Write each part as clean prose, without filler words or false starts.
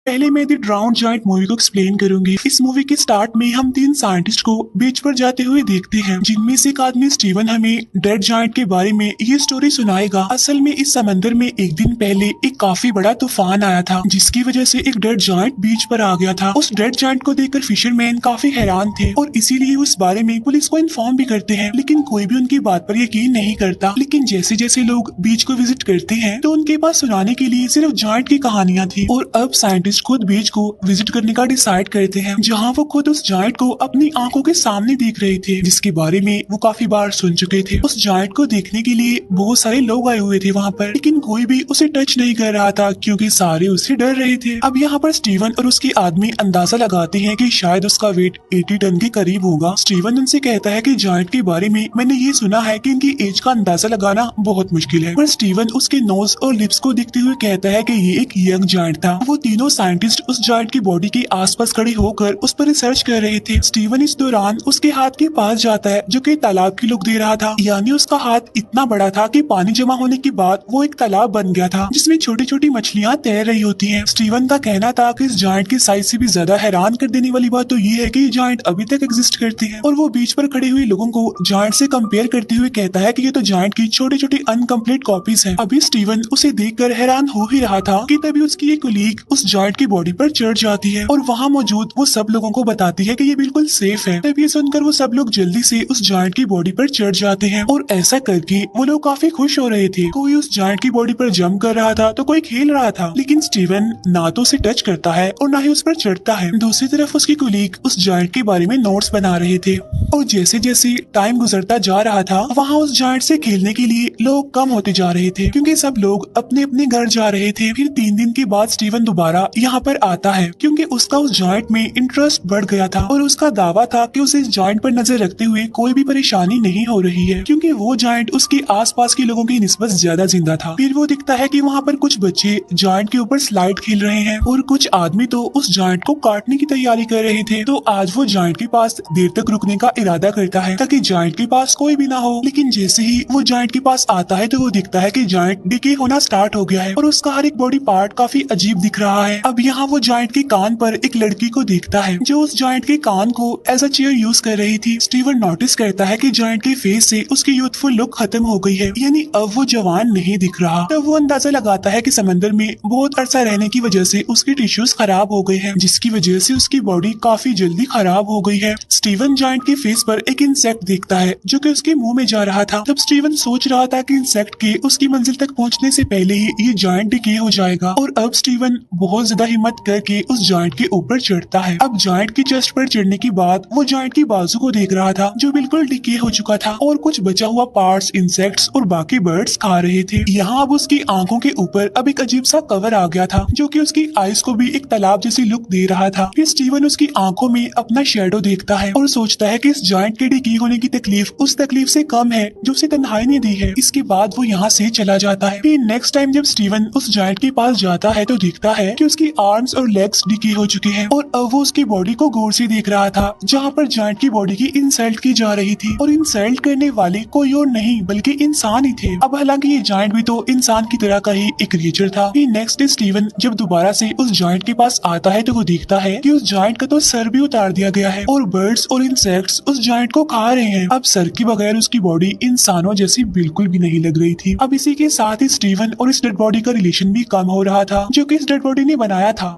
पहले मैं the ड्राउन्ड giant movie को एक्सप्लेन करूंगी। इस मूवी के स्टार्ट में हम 3 साइंटिस्ट को बीच पर जाते हुए देखते हैं, जिनमें से एक आदमी स्टीवन हमें डेड जायंट के बारे में ये स्टोरी सुनाएगा। असल में इस समंदर में एक दिन पहले एक काफी बड़ा तूफान आया था, जिसकी वजह से एक डेड जायंट बीच पर आ गया था। उस डेड जायंट को देखकर फिशरमैन काफी हैरान थे और इसीलिए उस बारे में पुलिस को इन्फॉर्म भी करते हैं, लेकिन कोई भी उनकी बात पर यकीन नहीं करता। लेकिन जैसे जैसे लोग बीच को विजिट करते हैं तो उनके पास सुनाने के लिए सिर्फ जायंट की कहानियां थी। और अब साइंटिस्ट खुद बीच को विजिट करने का डिसाइड करते हैं, जहां वो खुद उस जायंट को अपनी आंखों के सामने देख रहे थे, जिसके बारे में वो काफी बार सुन चुके थे। उस जायंट को देखने के लिए बहुत सारे लोग आए हुए थे वहाँ पर, लेकिन कोई भी उसे टच नहीं कर रहा था क्योंकि सारे उससे डर रहे थे। अब यहाँ पर स्टीवन और उसके आदमी अंदाजा लगाते हैं कि शायद उसका वेट 80 टन के करीब होगा। स्टीवन उनसे कहता है कि जायंट के बारे में मैंने ये सुना है कि इनकी एज का अंदाजा लगाना बहुत मुश्किल है, पर स्टीवन उसके नोज और लिप्स को देखते हुए कहता है कि ये एक यंग जायंट था। वो तीनों साइंटिस्ट उस जायंट की बॉडी के आसपास खड़े होकर उस पर रिसर्च कर रहे थे। स्टीवन इस दौरान उसके हाथ के पास जाता है, जो कि तालाब की लुक दे रहा था, यानी उसका हाथ इतना बड़ा था कि पानी जमा होने के बाद वो एक तालाब बन गया था, जिसमें छोटी छोटी मछलियां तैर रही होती हैं। स्टीवन का कहना था कि इस जायंट की साइज से भी ज्यादा हैरान कर देने वाली बात तो ये है कि ये जायंट अभी तक एग्जिस्ट करते हैं। और वो बीच पर खड़े हुए लोगों को जायंट से कंपेयर करते हुए कहता है कि ये तो जायंट की छोटी छोटी अनकम्प्लीट कॉपीज हैं। अभी स्टीवन उसे देखकर हैरान हो ही रहा था कि तभी उसकी एक कलीग उस जायंट की बॉडी पर चढ़ जाती है और वहाँ मौजूद वो सब लोगों को बताती है कि ये बिल्कुल सेफ है। तब ये सुनकर वो सब लोग जल्दी से उस जायंट की बॉडी पर चढ़ जाते हैं और ऐसा करके वो लोग काफी खुश हो रहे थे। कोई उस जायंट की बॉडी पर जंप कर रहा था तो कोई खेल रहा था, लेकिन स्टीवन ना तो उसे टच करता है और ना ही उस पर चढ़ता है। दूसरी तरफ उसकी कलीग उस जायंट के बारे में नोट्स बना रहे थे और जैसे जैसे टाइम गुजरता जा रहा था वहाँ उस जायंट से खेलने के लिए लोग कम होते जा रहे थे, क्योंकि सब लोग अपने अपने घर जा रहे थे। फिर 3 दिन के बाद स्टीवन दोबारा यहाँ पर आता है, क्योंकि उसका उस जायंट में इंटरेस्ट बढ़ गया था और उसका दावा था कि उसे इस जायंट पर नजर रखते हुए कोई भी परेशानी नहीं हो रही है, क्योंकि वो जायंट उसके आसपास के लोगों की निस्बत ज्यादा जिंदा था। फिर वो दिखता है कि वहाँ पर कुछ बच्चे जायंट के ऊपर स्लाइड खेल रहे हैं और कुछ आदमी तो उस जायंट को काटने की तैयारी कर रहे थे। तो आज वो जायंट के पास देर तक रुकने का इरादा करता है ताकि जायंट के पास कोई भी ना हो, लेकिन जैसे ही वो जायंट के पास आता है तो वो दिखता है कि जायंट डिके होना स्टार्ट हो गया है और उसका हर एक बॉडी पार्ट काफी अजीब दिख रहा है। अब यहाँ वो जायंट के कान पर एक लड़की को देखता है जो उस जायंट के कान को एज अ चेयर यूज कर रही थी। स्टीवन नोटिस करता है कि जायंट के फेस से उसकी यूथफुल लुक खत्म हो गई है, यानी अब वो जवान नहीं दिख रहा। तब वो अंदाजा लगाता है कि समंदर में बहुत अरसा रहने की वजह से उसके टिश्यूज खराब हो गए हैं, जिसकी वजह से उसकी बॉडी काफी जल्दी खराब हो गई है। स्टीवन जायंट के फेस पर एक इंसेक्ट देखता है जो कि उसके मुंह में जा रहा था। तब स्टीवन सोच रहा था कि इंसेक्ट के उसकी मंजिल तक पहुंचने से पहले ही ये जायंट डिके हो जाएगा और अब स्टीवन बहुत ज्यादा हिम्मत करके उस जायंट के ऊपर चढ़ता है। अब जायंट की चेस्ट पर चढ़ने के बाद वो जायंट की बाजू को देख रहा था जो बिल्कुल डिके हो चुका था और कुछ बचा हुआ पार्ट्स इंसेक्ट्स और बाकी बर्ड्स खा रहे थे। यहाँ अब उसकी आंखों के ऊपर अब एक अजीब सा कवर आ गया था जो कि उसकी आईज को भी एक तालाब जैसी लुक दे रहा था। फिर स्टीवन उसकी आंखों में अपना शेडो देखता है और सोचता है कि इस जायंट के डिके होने की तकलीफ उस तकलीफ से कम है जो उसे तन्हाई ने दी है। इसके बाद वो यहाँ से चला जाता है। फिर नेक्स्ट टाइम जब स्टीवन उस जायंट के पास जाता है तो दिखता है कि उसकी आर्म्स और लेग्स डिके हो चुके हैं और अब वो उसकी बॉडी को गौर से देख रहा था, जहाँ पर जायंट की बॉडी की इंसल्ट की जा रही थी और इंसल्ट करने वाले कोई और नहीं बल्कि इंसान ही थे। अब हालांकि ये जायंट भी तो इंसान की तरह का ही एक क्रिएचर था। फिर नेक्स्ट डे स्टीवन जब दोबारा से उस जायंट के पास आता है तो वो देखता है कि उस जायंट का तो सर भी उतार दिया गया है और बर्ड्स और इंसेक्ट्स उस जायंट को खा रहे हैं। अब सर के बगैर उसकी बॉडी इंसानों जैसी बिल्कुल भी नहीं लग रही थी। अब इसी के साथ ही स्टीवन और इस डेड बॉडी का रिलेशन भी कम हो रहा था जो कि इस डेड बॉडी ने बनाया था।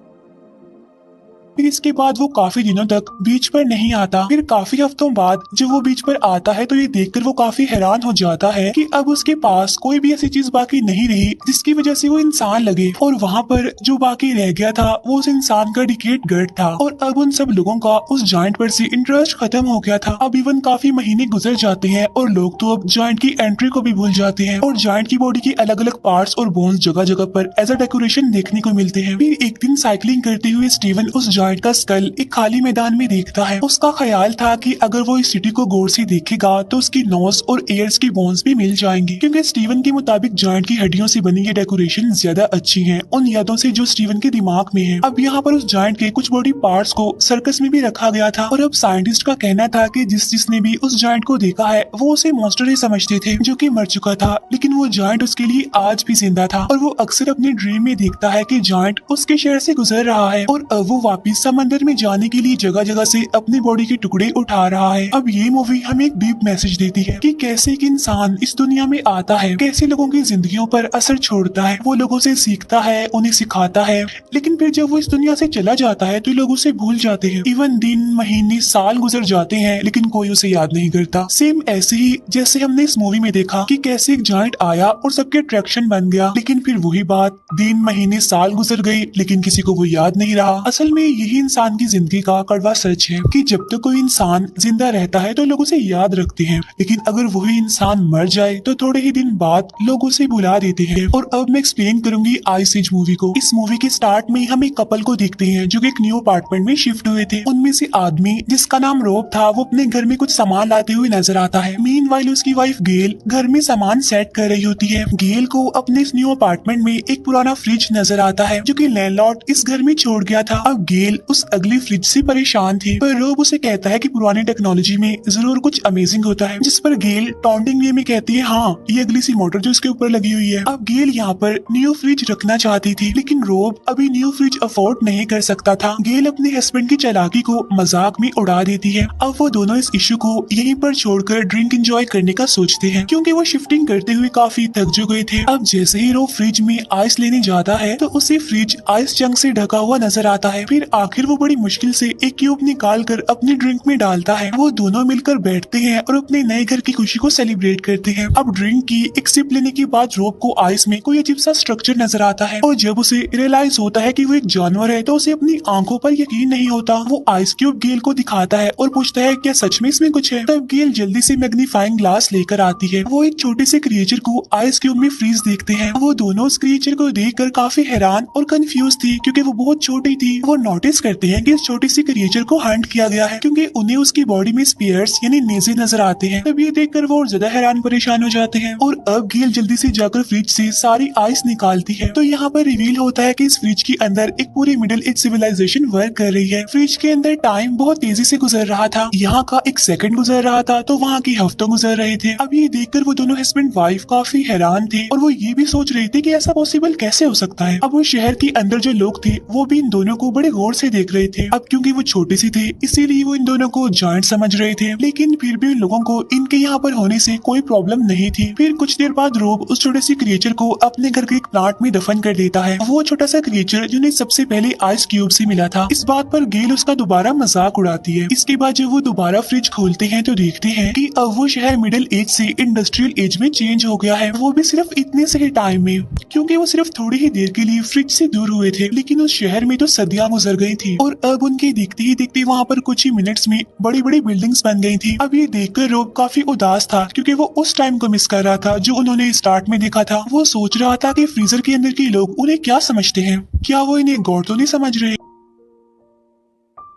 फिर इसके बाद वो काफी दिनों तक बीच पर नहीं आता। फिर काफी हफ्तों बाद जब वो बीच पर आता है तो ये देखकर वो काफी हैरान हो जाता है कि अब उसके पास कोई भी ऐसी चीज बाकी नहीं रही जिसकी वजह से वो इंसान लगे और वहाँ पर जो बाकी रह गया था वो उस इंसान का डिकेट गर्ट था और अब उन सब लोगों का उस जायंट पर से इंटरेस्ट खत्म हो गया था। अब इवन काफी महीने गुजर जाते हैं और लोग तो अब जायंट की एंट्री को भी भूल जाते हैं और जायंट की बॉडी के अलग अलग पार्ट्स और बोन्स जगह जगह पर एज अ डेकोरेशन देखने को मिलते हैं। फिर एक दिन साइकिलिंग करते हुए स्टीवन उस जायंट जायंट का स्कल एक खाली मैदान में देखता है। उसका ख्याल था कि अगर वो इस सिटी को गौर से देखेगा तो उसकी नोज और एयर्स की बोन्स भी मिल जाएंगी, क्योंकि स्टीवन के मुताबिक जायंट की हड्डियों से बनी ये डेकोरेशन ज्यादा अच्छी है उन यादों से जो स्टीवन के दिमाग में है। अब यहाँ पर उस जायंट के कुछ बॉडी पार्ट्स को सर्कस में भी रखा गया था और अब साइंटिस्ट का कहना था कि जिसने भी उस जायंट को देखा है वो उसे मॉन्स्टर ही समझते थे जो कि मर चुका था, लेकिन वो जायंट उसके लिए आज भी जिंदा था और वो अक्सर अपने ड्रीम में देखता है कि जायंट उसके शहर से गुजर रहा है और अब वो वापिस समंदर में जाने के लिए जगह जगह से अपनी बॉडी के टुकड़े उठा रहा है। अब ये मूवी हमें एक डीप मैसेज देती है कि कैसे एक इंसान इस दुनिया में आता है, कैसे लोगों की जिंदगियों पर असर छोड़ता है, वो लोगों से सीखता है, उन्हें सिखाता है, लेकिन फिर जब वो इस दुनिया से चला जाता है तो लोग उसे भूल जाते हैं। इवन दिन, महीने, साल गुजर जाते हैं लेकिन कोई उसे याद नहीं करता। सेम ऐसे ही जैसे हमने इस मूवी में देखा कि कैसे एक जायंट आया और सबके अट्रैक्शन बन गया, लेकिन फिर वही बात, दिन, महीने, साल गुजर गई लेकिन किसी को वो याद नहीं रहा। असल में यही इंसान की जिंदगी का कड़वा सच है कि जब तक कोई इंसान जिंदा रहता है तो लोग उसे याद रखते हैं, लेकिन अगर वही इंसान मर जाए तो थोड़े ही दिन बाद लोग उसे भुला देते हैं। और अब मैं एक्सप्लेन करूंगी आइस एज मूवी को। इस मूवी के स्टार्ट में हम एक कपल को देखते हैं जो कि एक न्यू अपार्टमेंट में शिफ्ट हुए थे। उनमें से आदमी जिसका नाम रोब था वो अपने घर में कुछ सामान लाते हुए नजर आता है। मीनवाइल उसकी वाइफ गेल घर में सामान सेट कर रही होती है। गेल को अपने इस न्यू अपार्टमेंट में एक पुराना फ्रिज नजर आता है जो कि लैंडलॉर्ड इस घर में छोड़ गया था। अब गेल उस अगली फ्रिज से परेशान थी, पर रोब उसे कहता है कि पुरानी टेक्नोलॉजी में जरूर कुछ अमेजिंग होता है, जिस पर गेल टॉन्टिंग वे में कहती है हाँ ये अगली सी मोटर जो इसके ऊपर लगी हुई है। अब गेल यहाँ पर न्यू फ्रिज रखना चाहती थी, लेकिन रोब अभी न्यू फ्रिज अफोर्ड नहीं कर सकता था। गेल अपने हस्बैंड की चालाकी को मजाक में उड़ा देती है। अब वो दोनों इस इशू को यहीं पर छोड़कर ड्रिंक एंजॉय करने का सोचते हैं, क्योंकि वो शिफ्टिंग करते हुए काफी थक जो गए थे। अब जैसे ही रोब फ्रिज में आइस लेने जाता है तो उसे फ्रिज आइस चंक से ढका हुआ नजर आता है। फिर आखिर वो बड़ी मुश्किल से एक क्यूब निकाल कर अपनी ड्रिंक में डालता है। वो दोनों मिलकर बैठते हैं और अपने नए घर की खुशी को सेलिब्रेट करते हैं। अब ड्रिंक की एक सिप लेने के बाद रोब को आइस में कोई अजीब सा स्ट्रक्चर नजर आता है और जब उसे रियलाइज होता है कि वो एक जानवर है तो उसे अपनी आंखों पर यकीन नहीं होता। वो आइस क्यूब गेल को दिखाता है और पूछता है क्या सच में इसमें कुछ है। तब गेल जल्दी से मैग्नीफाइंग ग्लास लेकर आती है। वो एक छोटे से क्रिएचर को आइस क्यूब में फ्रीज देखते हैं। वो दोनों उस क्रिएचर को देखकर काफी हैरान और कंफ्यूज थी, क्योंकि वो बहुत छोटी थी। वो नोटिस करते हैं कि इस छोटी सी क्रिएचर को हंट किया गया है, क्योंकि उन्हें उसकी बॉडी में स्पीयर्स यानी नेज़े नजर आते हैं। तब ये देखकर वो और ज्यादा हैरान परेशान हो जाते हैं और अब गेल जल्दी से जाकर फ्रिज से सारी आइस निकालती है। तो यहाँ पर रिवील होता है कि इस फ्रिज के अंदर एक पूरी मिडिल एज सिविलाइजेशन वर्क कर रही है। फ्रिज के अंदर टाइम बहुत तेजी से गुजर रहा था। यहाँ का एक सेकंड गुजर रहा था तो वहाँ के हफ्तों गुजर रहे थे। अब ये देखकर वो दोनों हस्बैंड वाइफ काफी हैरान थे और वो ये भी सोच रहे थे कि ऐसा पॉसिबल कैसे हो सकता है। अब वो शहर के अंदर जो लोग थे वो भी इन दोनों को बड़े गौर से देख रहे थे। अब क्योंकि वो छोटे से थे इसीलिए वो इन दोनों को जायंट समझ रहे थे, लेकिन फिर भी उन लोगों को इनके यहाँ पर होने से कोई प्रॉब्लम नहीं थी। फिर कुछ देर बाद रोब उस छोटे से क्रिएचर को अपने घर के एक प्लांट में दफन कर देता है। वो छोटा सा क्रिएचर जिन्हें सबसे पहले आइस क्यूब से मिला था। इस बात पर गेल उसका दोबारा मजाक उड़ाती है। इसके बाद जब वो दोबारा फ्रिज खोलते हैं तो देखते हैं कि अब वो शहर मिडिल एज से इंडस्ट्रियल एज में चेंज हो गया है, वो भी सिर्फ इतने से ही टाइम में, क्योंकि वो सिर्फ थोड़ी ही देर के लिए फ्रिज से दूर हुए थे, लेकिन उस शहर में तो सदियां गुजर गई थी और अब उनके देखते ही देखते वहाँ पर कुछ ही मिनट्स में बड़ी बड़ी बिल्डिंग्स बन गई थी। अब ये देखकर रोब काफी उदास था, क्योंकि वो उस टाइम को मिस कर रहा था जो उन्होंने स्टार्ट में देखा था। वो सोच रहा था कि फ्रीजर के अंदर के लोग उन्हें क्या समझते हैं, क्या वो इन्हें गौर तो नहीं समझ रहे।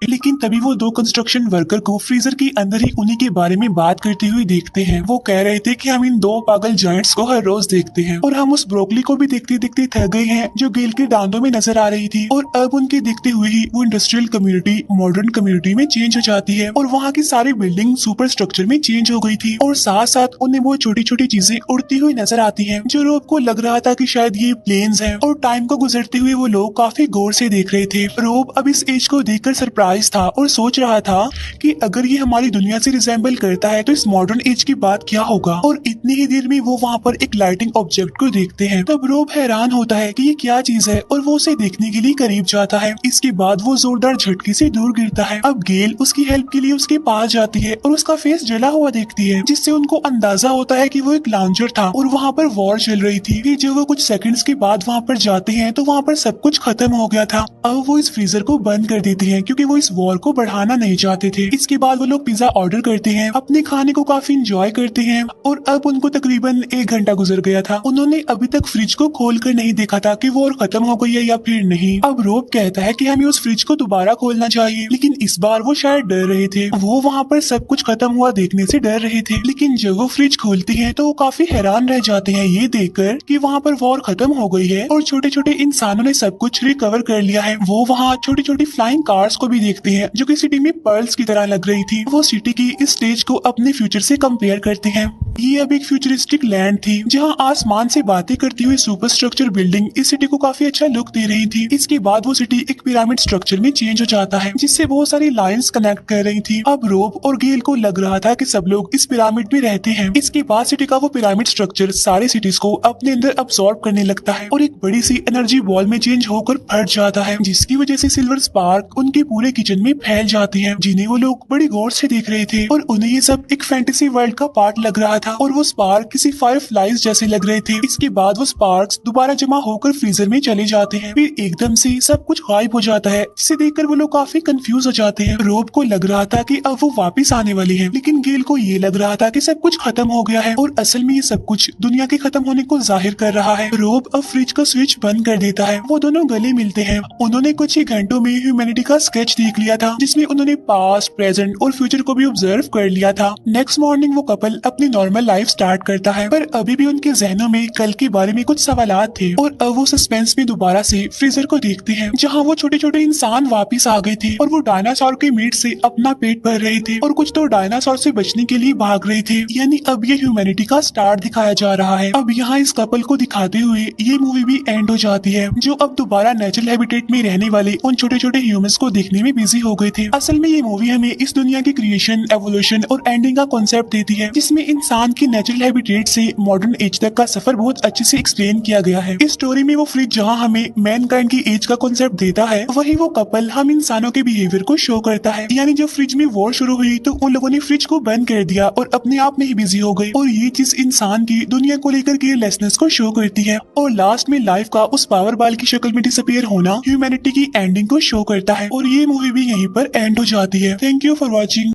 लेकिन तभी वो दो कंस्ट्रक्शन वर्कर को फ्रीजर के अंदर ही उन्हीं के बारे में बात करते हुए देखते हैं। वो कह रहे थे कि हम इन दो पागल जायंट्स को हर रोज देखते हैं और हम उस ब्रोकली को भी देखते देखते थक गए हैं जो गेल के दांतों में नजर आ रही थी। और अब उनके देखते हुए ही वो इंडस्ट्रियल कम्युनिटी मॉडर्न कम्युनिटी में चेंज हो जाती है और वहाँ की सारी बिल्डिंग सुपर स्ट्रक्चर में चेंज हो गई थी और साथ साथ उन्हें वो छोटी छोटी चीजें उड़ती हुई नजर आती है, जो रोब को लग रहा था कि शायद ये प्लेन्स हैं। और टाइम को गुजरते हुए वो लोग काफी गौर से देख रहे थे। रोब अब इस एज को देखकर सरप्राइज था और सोच रहा था कि अगर ये हमारी दुनिया से रिजेंबल करता है तो इस मॉडर्न एज की बात क्या होगा। और इतनी ही देर में वो वहाँ पर एक लाइटिंग ऑब्जेक्ट को देखते हैं। तब रोब हैरान होता है कि ये क्या चीज है और वो उसे देखने के लिए करीब जाता है। इसके बाद वो जोरदार झटके से दूर गिरता है। अब गेल उसकी हेल्प के लिए उसके पास जाती है और उसका फेस जला हुआ देखती है, जिससे उनको अंदाजा होता है कि वो एक लाउंजर था और वहाँ पर वॉर चल रही थी। फिर जब वो कुछ सेकंड्स के बाद वहाँ पर जाते हैं तो वहाँ पर सब कुछ खत्म हो गया था। अब वो इस फ्रीजर को बंद कर देते हैं, क्योंकि वो इस वॉर को बढ़ाना नहीं चाहते थे। इसके बाद वो लोग पिज्जा ऑर्डर करते हैं, अपने खाने को काफी इंजॉय करते हैं और अब उनको तकरीबन 1 घंटा गुजर गया था। उन्होंने अभी तक फ्रिज को खोल कर नहीं देखा था कि वो और खत्म हो गई है या फिर नहीं। अब रोब कहता है कि हमें उस फ्रिज को दोबारा खोलना चाहिए, लेकिन इस बार वो शायद डर रहे थे। वो वहाँ पर सब कुछ खत्म हुआ देखने से डर रहे थे, लेकिन जब वो फ्रिज खोलते हैं तो वो काफी हैरान रह जाते हैं ये देखकर कि वहाँ पर वॉर खत्म हो गई है और छोटे छोटे इंसानों ने सब कुछ रिकवर कर लिया है। वो वहाँ छोटी छोटी फ्लाइंग कार्स को भी देखते हैं जो कि सिटी में पर्ल्स की तरह लग रही थी। वो सिटी की इस स्टेज को अपने फ्यूचर से कंपेयर करते हैं। ये अब एक फ्यूचरिस्टिक लैंड थी जहाँ आसमान से बातें करती हुई सुपर स्ट्रक्चर बिल्डिंग इस सिटी को काफी अच्छा लुक दे रही थी। इसके बाद वो सिटी एक पिरामिड स्ट्रक्चर में चेंज हो जाता है जिससे बहुत सारी लाइंस कनेक्ट कर रही थी। अब रोब और गेल को लग रहा था कि सब लोग इस पिरामिड में रहते हैं। इसके बाद सिटी का वो पिरामिड स्ट्रक्चर सारी सिटीज को अपने अंदर अब्सॉर्ब करने लगता है और एक बड़ी सी एनर्जी बॉल में चेंज होकर फट जाता है, जिसकी वजह से सिल्वर स्पार्क उनके पूरे किचन में फैल जाते हैं, जिन्हें वो लोग बड़ी गौर से देख रहे थे और उन्हें ये सब एक फैंटेसी वर्ल्ड का पार्ट लग रहा था और वो स्पार्क किसी फायरफ्लाइज जैसे लग रहे थे। इसके बाद वो स्पार्क्स दोबारा जमा होकर फ्रीजर में चले जाते हैं, फिर एकदम से सब कुछ गायब हो जाता है, जिसे देखकर वो लोग काफी कंफ्यूज हो जाते हैं। रोब को लग रहा था कि अब वो वापस आने वाली है, लेकिन गेल को ये लग रहा था कि सब कुछ खत्म हो गया है और असल में ये सब कुछ दुनिया के खत्म होने को जाहिर कर रहा है। रोब अब फ्रिज का स्विच बंद कर देता है। वो दोनों गले मिलते हैं। उन्होंने कुछ ही घंटों में ह्यूमैनिटी का स्केच देख लिया था, जिसमें उन्होंने पास्ट, प्रेजेंट और फ्यूचर को भी ऑब्जर्व कर लिया था। नेक्स्ट मॉर्निंग वो कपल अपनी नॉर्मल लाइफ स्टार्ट करता है, पर अभी भी उनके जहनों में कल के बारे में कुछ सवालात थे और अब वो सस्पेंस में दोबारा से फ्रीजर को देखते हैं जहाँ वो छोटे छोटे इंसान वापिस आ गए थे और वो डायनासोर के मीट से अपना पेट भर रहे थे और कुछ तो डायनासोर से बचने के लिए भाग रहे थे। यानी अब ये ह्यूमैनिटी का स्टार्ट दिखाया जा रहा है। अब यहाँ इस कपल को दिखाते हुए ये मूवी भी एंड हो जाती है, जो अब दोबारा नेचुरल हैबिटेट में रहने वाले उन छोटे छोटे ह्यूमंस को देखने में बिजी हो गए थे। असल में ये मूवी हमें इस दुनिया की क्रिएशन, एवोल्यूशन और एंडिंग का कॉन्सेप्ट देती है, जिसमें इंसान की नेचुरल हैबिटेट से मॉडर्न एज तक का सफर बहुत अच्छे से एक्सप्लेन किया गया है। इस स्टोरी में वो फ्रिज जहाँ हमें मैनकाइंड की एज का कॉन्सेप्ट देता है, वही वो कपल हम इंसानों के बिहेवियर को शो करता है। यानी जब फ्रिज में वॉर शुरू हुई तो उन लोगों ने फ्रिज को बंद कर दिया और अपने आप में ही बिजी हो गए, और ये चीज इंसान की दुनिया को लेकर केयरलेसनेस को शो करती है। और लास्ट में लाइफ का उस पावर बाल की शक्ल में डिसअपीयर होना ह्यूमैनिटी की एंडिंग को शो करता है। और ये मूवी भी यहीं पर एंड हो जाती है। Thank you for watching.